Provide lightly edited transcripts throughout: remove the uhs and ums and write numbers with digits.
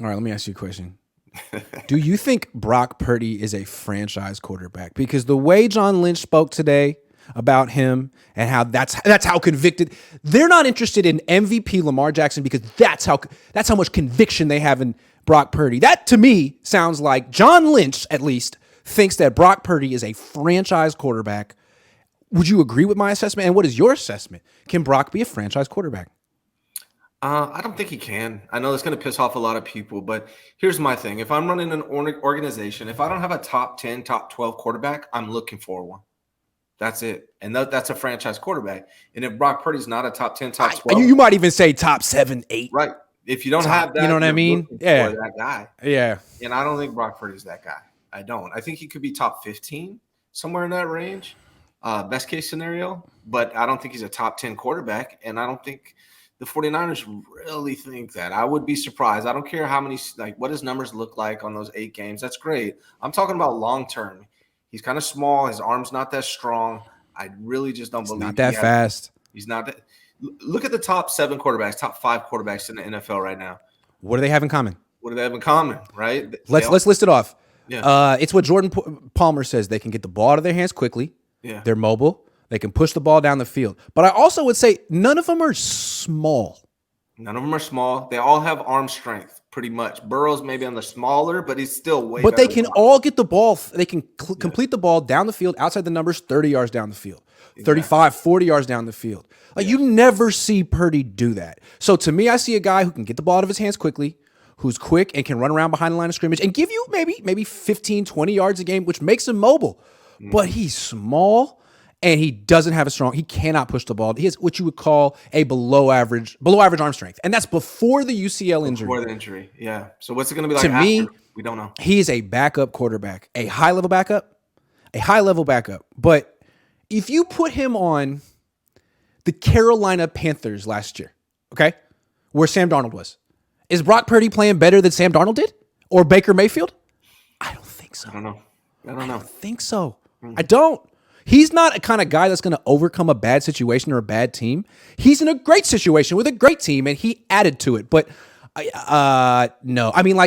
All right, let me ask you a question. Do you think Brock Purdy is a franchise quarterback? Because the way John Lynch spoke today about him and how that's how convicted they're not interested in MVP Lamar Jackson because that's how much conviction they have in Brock Purdy. That to me sounds like John Lynch at least thinks that Brock Purdy is a franchise quarterback. Would you agree with my assessment? And what is your assessment? Can Brock be a franchise quarterback? I don't think he can. I know it's going to piss off a lot of people, but here's my thing. If I'm running an organization, if I don't have a top 10, top 12 quarterback, I'm looking for one. That's it. And that's a franchise quarterback. And if Brock Purdy's not a top 10, top 12. You might even say top 7, 8. Right. If you don't have that, you know what I mean? Yeah. For that guy. Yeah. And I don't think Brock Purdy's that guy. I don't. I think he could be top 15, somewhere in that range. Best case scenario. But I don't think he's a top 10 quarterback. And I don't think the 49ers really think that. I would be surprised. I don't care how many, what his numbers look like on those 8 games. That's great. I'm talking about long term. He's kind of small. His arm's not that strong. I really just don't believe not that fast. He's not that. Look at the top 7 quarterbacks, top 5 quarterbacks in the NFL right now. What do they have in common? What do they have in common, right? Let's list it off. Yeah. It's what Jordan Palmer says. They can get the ball out of their hands quickly. Yeah. They're mobile. They can push the ball down the field. But I also would say none of them are small. None of them are small. They all have arm strength, pretty much. Burrow's maybe on the smaller, but he's still way But better they can all get the ball. They can complete the ball down the field, outside the numbers, 30 yards down the field, 35, 40 yards down the field. You never see Purdy do that. So to me, I see a guy who can get the ball out of his hands quickly, who's quick and can run around behind the line of scrimmage and give you maybe 15, 20 yards a game, which makes him mobile. But he's small. And he doesn't have he cannot push the ball. He has what you would call a below average arm strength. And that's before the UCL injury. Before the injury, yeah. So what's it going to be like to after? Me, we don't know. He is a backup quarterback, a high-level backup. But if you put him on the Carolina Panthers last year, okay, where Sam Darnold was, is Brock Purdy playing better than Sam Darnold did? Or Baker Mayfield? I don't think so. I don't know. I don't think so. I don't. He's not a kind of guy that's going to overcome a bad situation or a bad team. He's in a great situation with a great team, and he added to it. But no. I mean,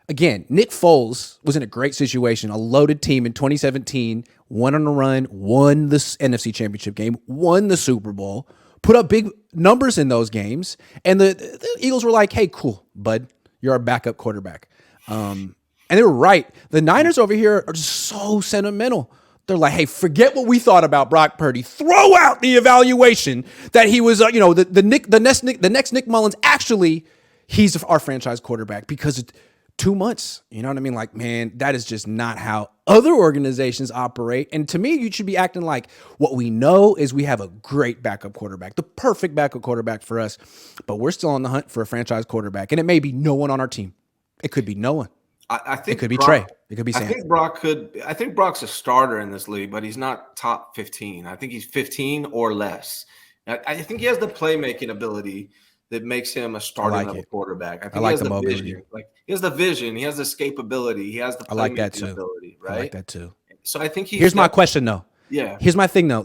again, Nick Foles was in a great situation, a loaded team in 2017, went on a run, won the NFC Championship game, won the Super Bowl, put up big numbers in those games, and the Eagles were like, hey, cool, bud, you're our backup quarterback. And they were right. The Niners over here are just so sentimental. They're like, hey, forget what we thought about Brock Purdy. Throw out the evaluation that he was, the next Nick Mullins. Actually, he's our franchise quarterback because it's 2 months. You know what I mean? Man, that is just not how other organizations operate. And to me, you should be acting like what we know is we have a great backup quarterback, the perfect backup quarterback for us. But we're still on the hunt for a franchise quarterback. And it may be no one on our team. It could be no one. I think it could be Trey. It could be Sam. I think Brock's a starter in this league, but he's not top 15. I think he's 15 or less. I think he has the playmaking ability that makes him a starting level quarterback. I think he has the vision. He has the vision. He has the escapability. He has the playmaking ability. Right. I like that too. So I think here's my question though. Yeah. Here's my thing though.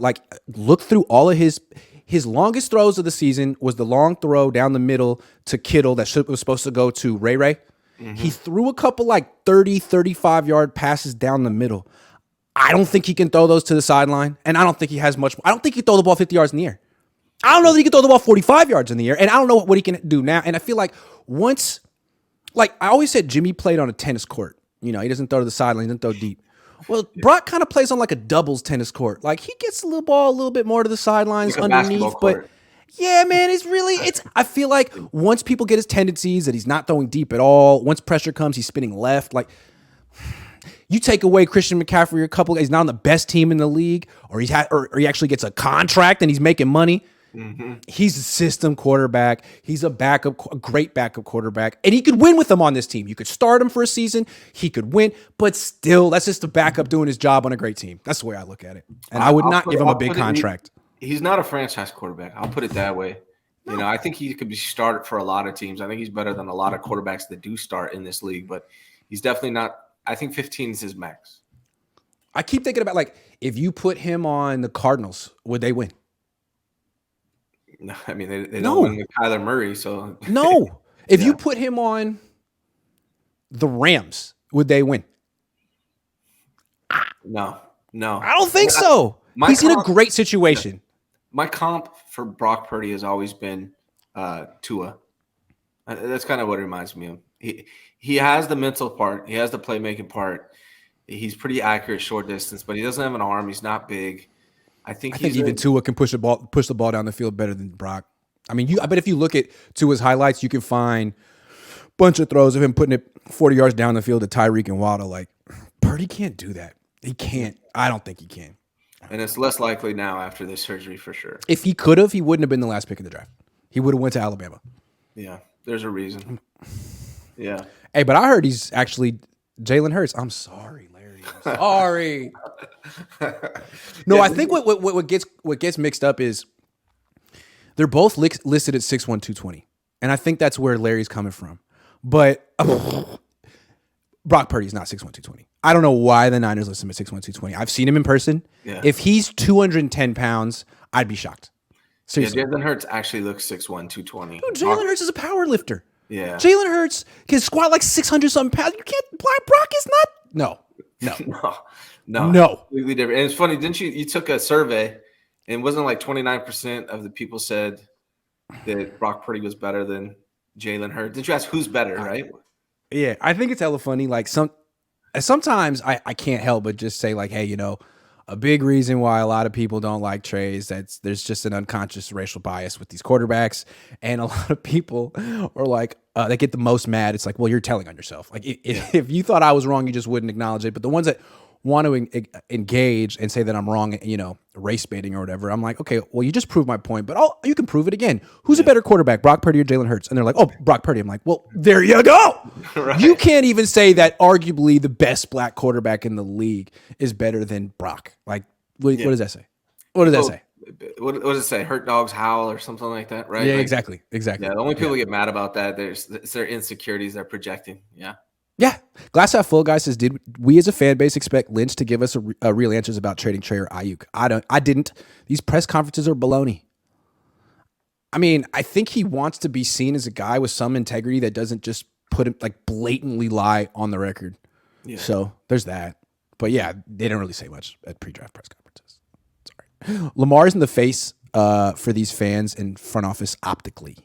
Look through all of his longest throws of the season was the long throw down the middle to Kittle that was supposed to go to Ray. Mm-hmm. He threw a couple 30, 35-yard passes down the middle. I don't think he can throw those to the sideline, and I don't think he has much. I don't think he can throw the ball 50 yards in the air. I don't know that he can throw the ball 45 yards in the air, and I don't know what he can do now. And I feel like once, I always said Jimmy played on a tennis court. He doesn't throw to the sideline, he doesn't throw deep. Well, Brock kind of plays on a doubles tennis court. He gets the ball a little bit more to the sidelines underneath, but yeah, man, I feel like once people get his tendencies that he's not throwing deep at all, once pressure comes, he's spinning left. You take away Christian McCaffrey he's not on the best team in the league, or he actually gets a contract and he's making money. Mm-hmm. He's a system quarterback. He's a great backup quarterback, and he could win with him on this team. You could start him for a season, he could win, but still, that's just a backup doing his job on a great team. That's the way I look at it, and I would not give him a big contract. He's not a franchise quarterback. I'll put it that way. No. I think he could be started for a lot of teams. I think he's better than a lot of quarterbacks that do start in this league, but he's definitely not. I think 15 is his max. I keep thinking about if you put him on the Cardinals, would they win? No, I mean they don't win with Kyler Murray. So no, if you put him on the Rams, would they win? No. I don't think so. He's in a great situation. My comp for Brock Purdy has always been Tua. That's kind of what it reminds me of. He has the mental part. He has the playmaking part. He's pretty accurate short distance, but he doesn't have an arm. He's not big. I think even Tua can push the ball down the field better than Brock. I mean, I bet if you look at Tua's highlights, you can find a bunch of throws of him putting it 40 yards down the field to Tyreek and Waddle. Like, Purdy can't do that. He can't. I don't think he can. And it's less likely now after this surgery for sure. If he could have, he wouldn't have been the last pick in the draft. He would have went to Alabama. Yeah, there's a reason. Yeah. Hey, but I heard he's actually Jalen Hurts. I'm sorry, Larry. I'm sorry. No, I think what gets mixed up is they're both listed at 6'1", 220. And I think that's where Larry's coming from. But Brock Purdy's not 6'1", 220. I don't know why the Niners list him at 6'1", 220. I've seen him in person. Yeah. If he's 210 pounds, I'd be shocked. Seriously. Yeah, Jalen Hurts actually looks 6'1", 220. Dude, Jalen Hurts is a power lifter. Yeah. Jalen Hurts can squat like 600-something pounds. You can't – Brock is not – No. Completely different. And it's funny, didn't you took a survey and wasn't like 29% of the people said that Brock Purdy was better than Jalen Hurts. Didn't you ask who's better, right? Yeah, I think it's hella funny. Like sometimes I can't help but just say like, hey, a big reason why a lot of people don't like Trey is that there's just an unconscious racial bias with these quarterbacks. And a lot of people are like, they get the most mad. It's like, well, you're telling on yourself. Like if you thought I was wrong, you just wouldn't acknowledge it. But the ones that want to engage and say that I'm wrong, race baiting or whatever, I'm like, okay, well, you just proved my point, but you can prove it again. Who's a better quarterback, Brock Purdy or Jalen Hurts? And they're like, oh, Brock Purdy. I'm like, well, there you go. Right. You can't even say that arguably the best black quarterback in the league is better than Brock. Like, what does that say? What does that say? What does it say? Hurt dogs howl or something like that, right? Yeah, like, exactly. Yeah, the only people get mad about that, it's their insecurities they're projecting. Yeah. Yeah. Glass half full guy says, did we as a fan base expect Lynch to give us a real answers about trading Trey or Ayuk? I didn't. These press conferences are baloney. I mean, I think he wants to be seen as a guy with some integrity that doesn't just put him like blatantly lie on the record. Yeah. So there's that. But yeah, they didn't really say much at pre-draft press conferences. Sorry. Lamar's in the face for these fans in front office optically.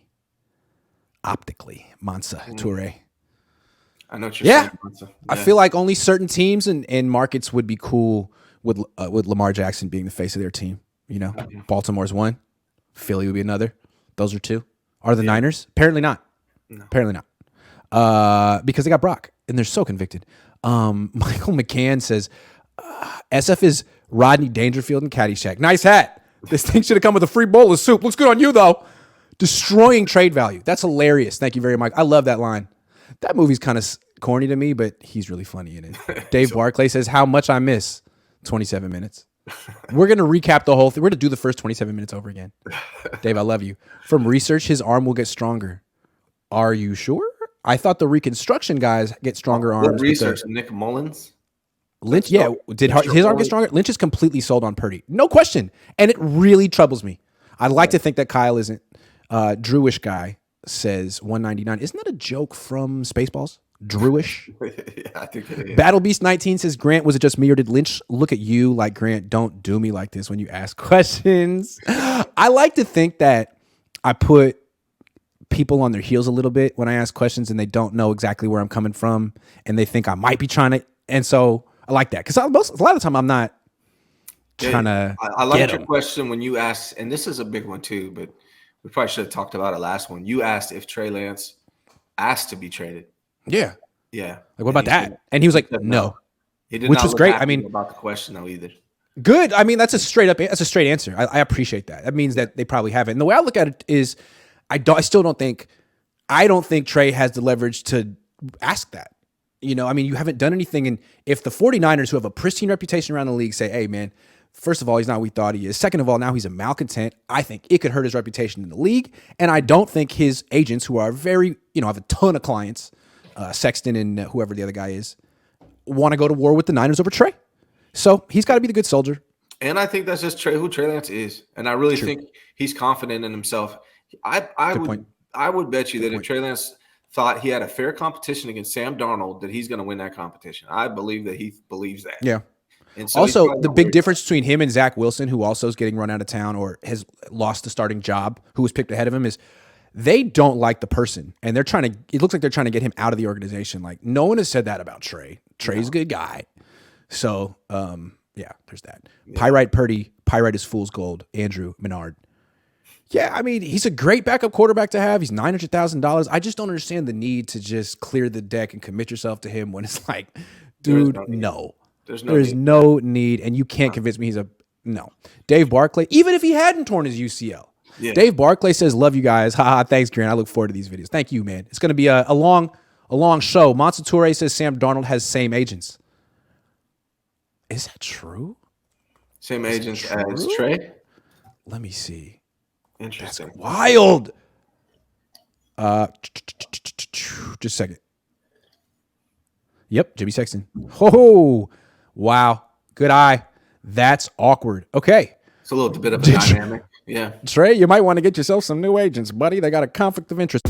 Mansa Toure. I know what you're saying. Yeah. I feel like only certain teams and markets would be cool with Lamar Jackson being the face of their team. Baltimore's one, Philly would be another. Those are two. Are the Niners? Apparently not. No. Apparently not. Because they got Brock and they're so convicted. Michael McCann says, SF is Rodney Dangerfield and Caddyshack. Nice hat. This thing should have come with a free bowl of soup. Looks good on you though. Destroying trade value. That's hilarious. Thank you very much. I love that line. That movie's kind of corny to me, but he's really funny in it. Dave Barclay says, how much I miss 27 minutes. We're going to recap the whole thing. We're going to do the first 27 minutes over again. Dave, I love you. From research, his arm will get stronger. Are you sure? I thought the reconstruction guys get stronger arms. What research? Nick Mullins? Lynch, did his arm get stronger? Lynch is completely sold on Purdy. No question. And it really troubles me. I'd like to think that Kyle isn't. Drewish guy says 199. Isn't that a joke from Spaceballs? Drewish? Yeah, I think it is. Battle Beast 19 says, Grant, was it just me or did Lynch look at you like, Grant, don't do me like this when you ask questions? I like to think that I put people on their heels a little bit when I ask questions and they don't know exactly where I'm coming from and they think I might be trying to. And so I like that because a lot of the time I'm not trying to. I like your question when you asked, and this is a big one too, but we probably should have talked about it last one. You asked if Trey Lance asked to be traded. Yeah. Yeah. Like, what about that? And he was like, no. He did which not was look great. happy I mean, about the question though either. Good. I mean, that's a straight answer. I appreciate that. That means that they probably haven't. And the way I look at it is I don't think Trey has the leverage to ask that. I mean, you haven't done anything. And if the 49ers, who have a pristine reputation around the league, say, hey, man, first of all, he's not what we thought he is. Second of all, now he's a malcontent. I think it could hurt his reputation in the league. And I don't think his agents, who are very, have a ton of clients, Sexton and whoever the other guy is, want to go to war with the Niners over Trey. So he's got to be the good soldier. And I think that's just who Trey Lance is. And I really think he's confident in himself. I would bet you that if Trey Lance thought he had a fair competition against Sam Darnold, that he's going to win that competition. I believe that he believes that. Yeah. And so also, the big difference between him and Zach Wilson, who also is getting run out of town or has lost the starting job, who was picked ahead of him, is they don't like the person. And they're trying to, it looks like they're trying to get him out of the organization. Like, no one has said that about Trey. Trey's a good guy. So, yeah, there's that. Yeah. Pyrite Purdy, Pyrite is fool's gold. Andrew Menard. Yeah, I mean, he's a great backup quarterback to have. He's $900,000. I just don't understand the need to just clear the deck and commit yourself to him when it's like, dude, no. There's no need, and you can't convince me no. Dave Barclay, even if he hadn't torn his UCL. Yeah. Dave Barclay says, love you guys. Haha, thanks, Grant. I look forward to these videos. Thank you, man. It's going to be a long show. Monsa Toure says Sam Darnold has same agents. Is that true? Same agents as Trey? Let me see. Interesting. That's wild. Just a second. Yep, Jimmy Sexton. Oh, wow. Good eye. That's awkward. Okay. It's a little bit of a dynamic. Yeah. Trey, you might want to get yourself some new agents, buddy. They got a conflict of interest.